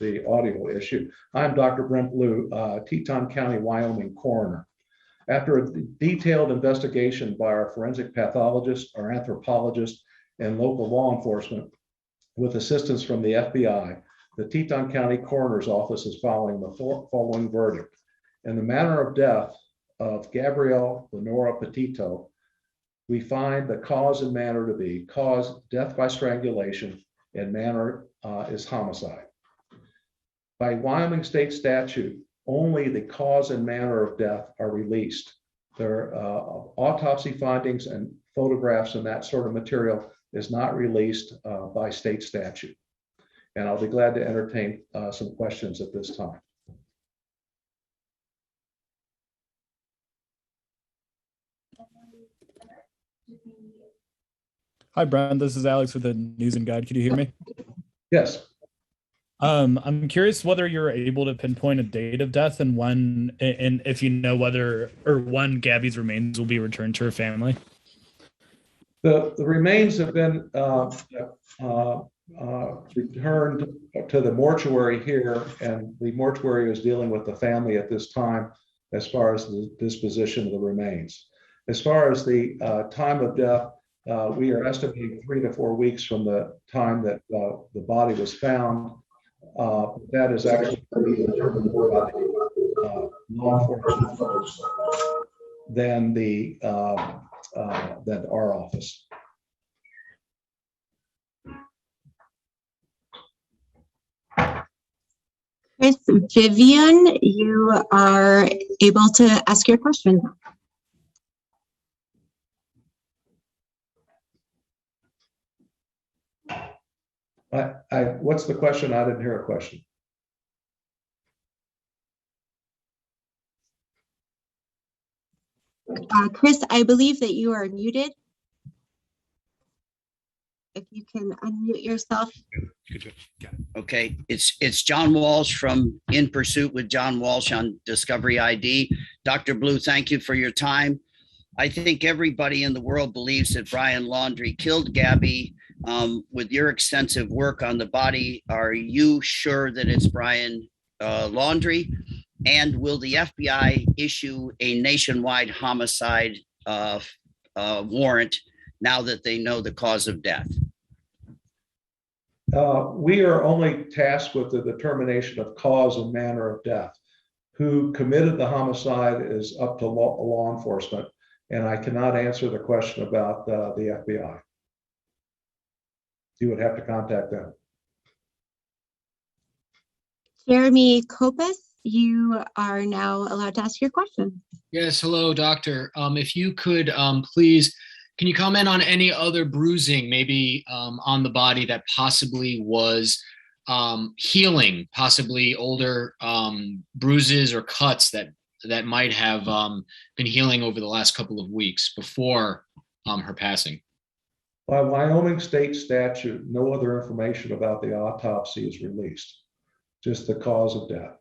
the audio issue. I'm Dr. Brent Blue, Teton County, Wyoming coroner. After a detailed investigation by our forensic pathologist, our anthropologist, and local law enforcement, with assistance from the FBI, the Teton County Coroner's Office is following the following verdict. In the manner of death of Gabrielle Mieure Petito, we find the cause and manner to be death by strangulation, and manner is homicide. By Wyoming state statute, only the cause and manner of death are released. Their autopsy findings and photographs and that sort of material is not released by state statute. And I'll be glad to entertain some questions at this time. Hi, Brian. This is Alex with the News and Guide. Can you hear me? Yes. I'm curious whether you're able to pinpoint a date of death and when, and if you know whether or when Gabby's remains will be returned to her family. The remains have been returned to the mortuary here, and the mortuary is dealing with the family at this time as far as the disposition of the remains. As far as the time of death, we are estimating 3 to 4 weeks from the time that the body was found. That is actually determined more by the law enforcement than our office. Vivian, you are able to ask your question. What's the question? I didn't hear a question. Chris, I believe that you are muted. If you can unmute yourself. Okay, it's John Walsh from In Pursuit with John Walsh on Discovery ID. Dr. Blue, thank you for your time. I think everybody in the world believes that Brian Laundrie killed Gabby. With your extensive work on the body, are you sure that it's Brian Laundrie? And will the FBI issue a nationwide homicide warrant now that they know the cause of death? We are only tasked with the determination of cause and manner of death. Who committed the homicide is up to law enforcement, and I cannot answer the question about the FBI. You would have to contact them. Jeremy Copas, you are now allowed to ask your question. Yes, hello, doctor. If you could please, can you comment on any other bruising, maybe on the body that possibly was healing, possibly older bruises or cuts that might have been healing over the last couple of weeks before her passing? By Wyoming state statute, no other information about the autopsy is released, just the cause of death.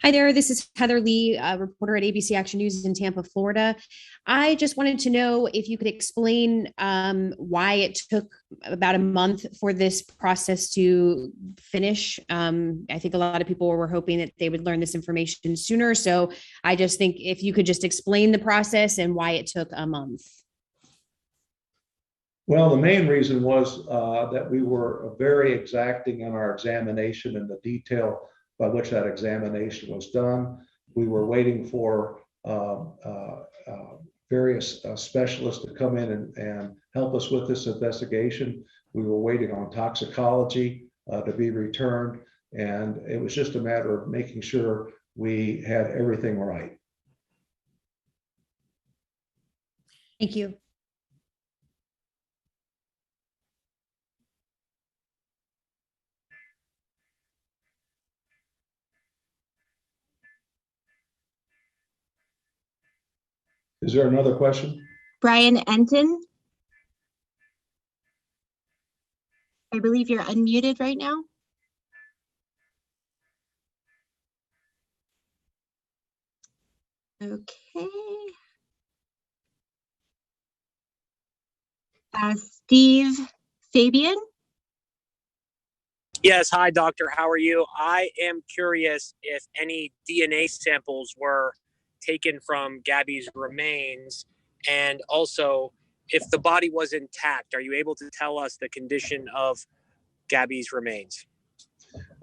Hi there, this is Heather Leigh, a reporter at ABC Action News in Tampa, Florida. I just wanted to know if you could explain why it took about a month for this process to finish. I think a lot of people were hoping that they would learn this information sooner. So I just think if you could just explain the process and why it took a month. Well, the main reason was that we were very exacting in our examination and the detail by which that examination was done. We were waiting for various specialists to come in and help us with this investigation. We were waiting on toxicology to be returned, and it was just a matter of making sure we had everything right. Thank you. Is there another question? Brian Enton. I believe you're unmuted right now. Okay. Steve Fabian. Yes, hi, doctor. How are you? I am curious if any DNA samples were taken from Gabby's remains, and also if the body was intact. Are you able to tell us the condition of Gabby's remains?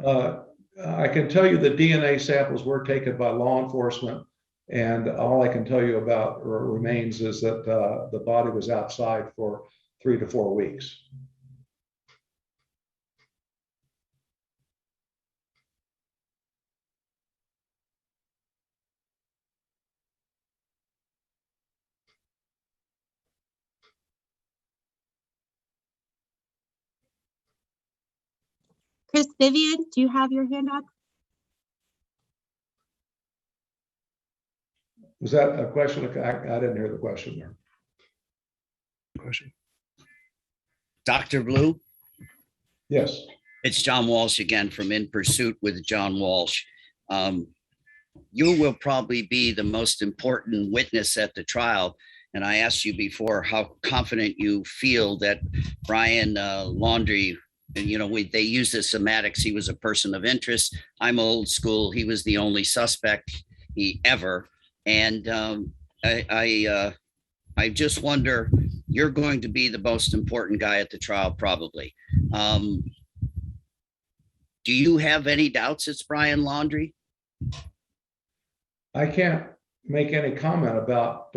I can tell you the DNA samples were taken by law enforcement, and all I can tell you about remains is that the body was outside for 3 to 4 weeks. Chris Vivian, do you have your hand up? Was that a question? I didn't hear the question there. Question. Dr. Blue, Yes. it's John Walsh again from In Pursuit with John Walsh. You will probably be the most important witness at the trial. And I asked you before how confident you feel that Brian Laundrie, and they use the semantics. He was a person of interest. I'm old school. He was the only suspect ever. And I just wonder, you're going to be the most important guy at the trial, probably. Do you have any doubts it's Brian Laundrie? I can't make any comment about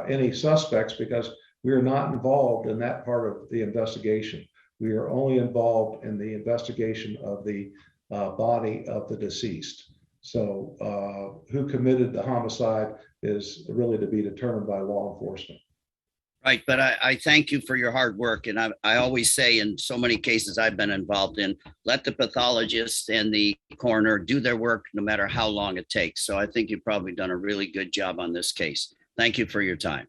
any suspects because we are not involved in that part of the investigation. We are only involved in the investigation of the body of the deceased. So who committed the homicide is really to be determined by law enforcement. Right, but I thank you for your hard work. And I always say in so many cases I've been involved in, let the pathologist and the coroner do their work no matter how long it takes. So I think you've probably done a really good job on this case. Thank you for your time.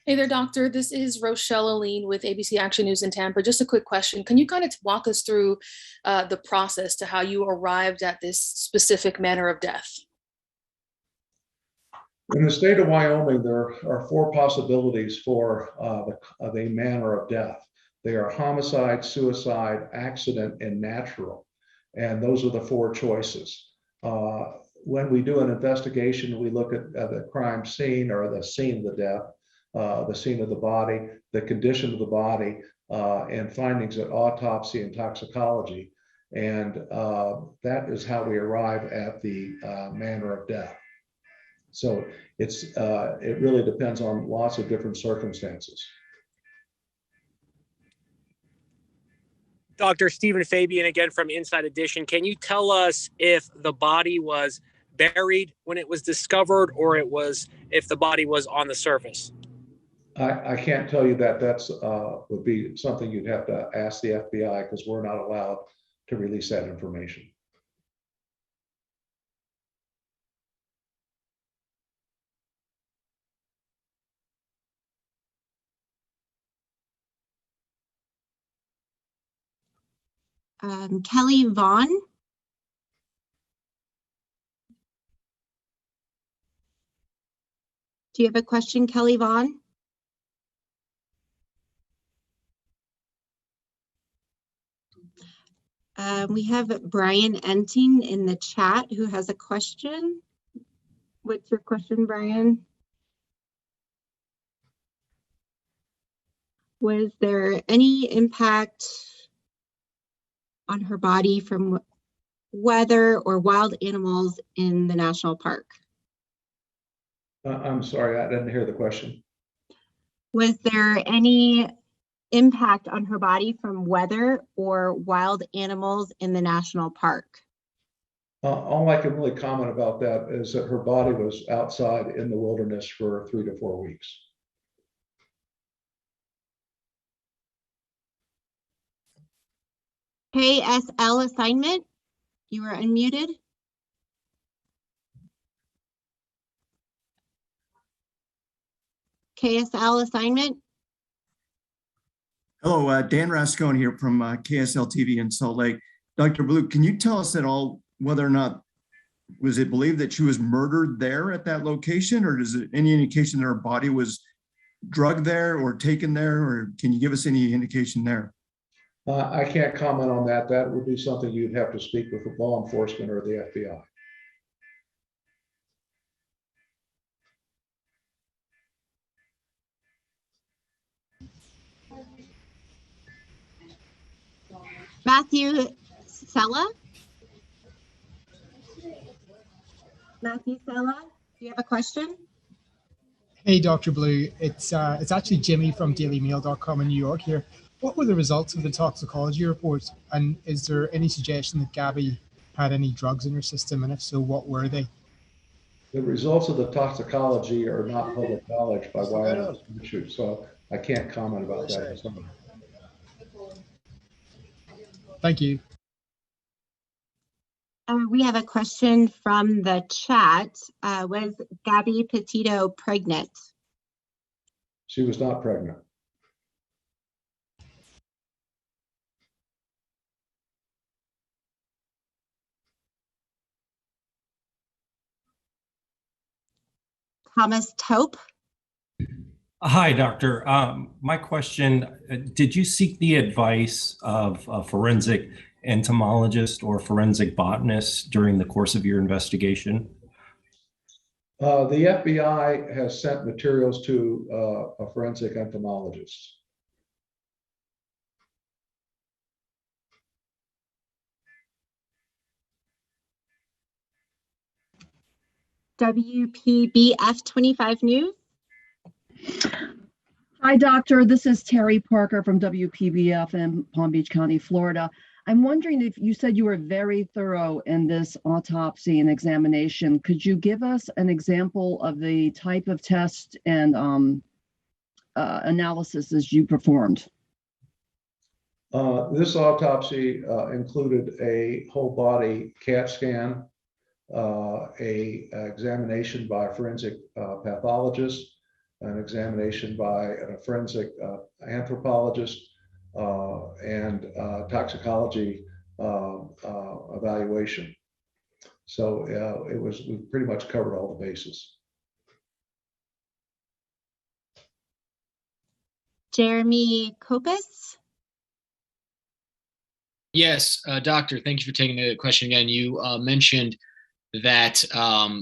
Hey there, doctor. This is Rochelle Aline with ABC Action News in Tampa. Just a quick question. Can you kind of walk us through the process to how you arrived at this specific manner of death? In the state of Wyoming, there are 4 possibilities for the manner of death. They are homicide, suicide, accident, and natural. And those are the 4 choices. When we do an investigation, we look at the crime scene or the scene of the death, the scene of the body, the condition of the body, and findings at autopsy and toxicology. And that is how we arrive at the manner of death. So it really depends on lots of different circumstances. Dr. Stephen Fabian again from Inside Edition. Can you tell us if the body was buried when it was discovered or if the body was on the surface? I can't tell you that. That's would be something you'd have to ask the FBI because we're not allowed to release that information. Kelly Vaughn. Do you have a question, Kelly Vaughn? We have Brian Enting in the chat who has a question. What's your question, Brian? Was there any impact on her body from weather or wild animals in the national park? I'm sorry, I didn't hear the question. Was there any impact on her body from weather or wild animals in the national park? All I can really comment about that is that her body was outside in the wilderness for 3 to 4 weeks. KSL assignment, you are unmuted. KSL assignment. Hello, Dan Rascone here from KSL TV in Salt Lake. Dr. Blue, can you tell us at all whether or not was it believed that she was murdered there at that location, or is it any indication that her body was drugged there or taken there, or can you give us any indication there? I can't comment on that. That would be something you'd have to speak with the law enforcement or the FBI. Matthew Sella? Matthew Sella, do you have a question? Hey, Dr. Blue. It's actually Jimmy from dailymail.com in New York here. What were the results of the toxicology report? And is there any suggestion that Gabby had any drugs in her system? And if so, what were they? The results of the toxicology are not public knowledge by Wyoming statute, so I can't comment about that. Thank you. We have a question from the chat. Was Gabby Petito pregnant? She was not pregnant. Thomas Taupe? Hi, doctor. My question, did you seek the advice of a forensic entomologist or forensic botanist during the course of your investigation? The FBI has sent materials to a forensic entomologist. WPBF 25 News. Hi, doctor. This is Terry Parker from WPBF in Palm Beach County, Florida. I'm wondering if you said you were very thorough in this autopsy and examination. Could you give us an example of the type of test and analysis as you performed? This autopsy included a whole body CAT scan, a examination by a forensic pathologist, an examination by a forensic anthropologist, and toxicology evaluation. So we pretty much covered all the bases. Jeremy Copas. Yes, doctor, thank you for taking the question again. You mentioned that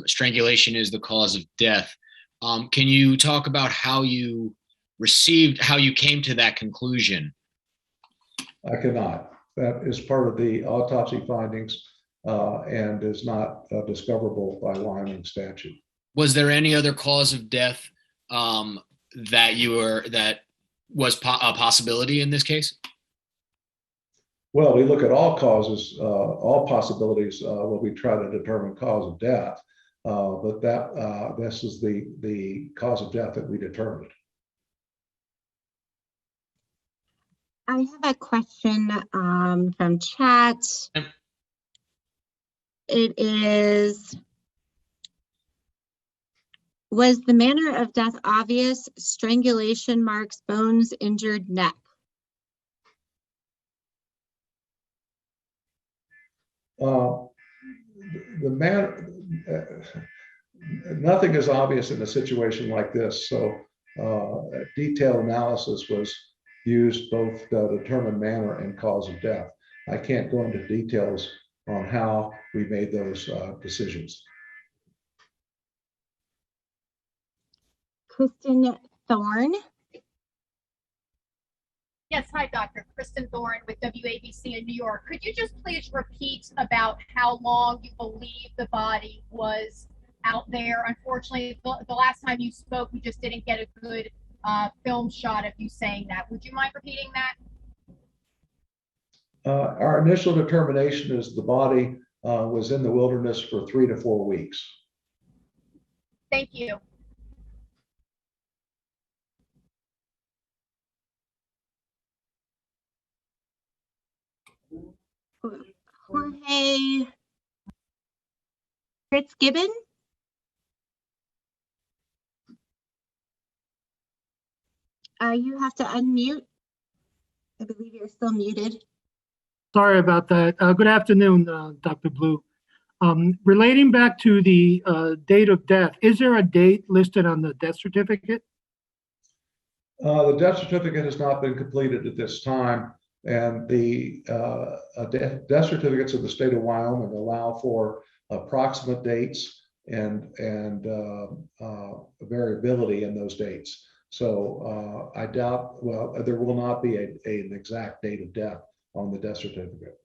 strangulation is the cause of death. Can you talk about how you came to that conclusion? I cannot. That is part of the autopsy findings and is not discoverable by Wyoming statute. Was there any other cause of death that was a possibility in this case? Well, we look at all causes, all possibilities when we try to determine cause of death, but this is the cause of death that we determined. I have a question from chat. It is, was the manner of death obvious? Strangulation marks, bones, injured neck. Nothing is obvious in a situation like this. So detailed analysis was used both to determine manner and cause of death. I can't go into details on how we made those decisions. Kristen Thorne. Yes, hi, Dr. Kristen Thorne with WABC in New York. Could you just please repeat about how long you believe the body was out there? Unfortunately, the last time you spoke, we just didn't get a good film shot of you saying that. Would you mind repeating that? Our initial determination is the body was in the wilderness for 3 to 4 weeks. Thank you. Jorge Fitz-Gibbon. You have to unmute. I believe you're still muted. Sorry about that. Good afternoon, Dr. Blue. Relating back to the date of death, is there a date listed on the death certificate? The death certificate has not been completed at this time, and the death certificates of the state of Wyoming allow for approximate dates and variability in those dates. So I doubt, well, there will not be an exact date of death on the death certificate.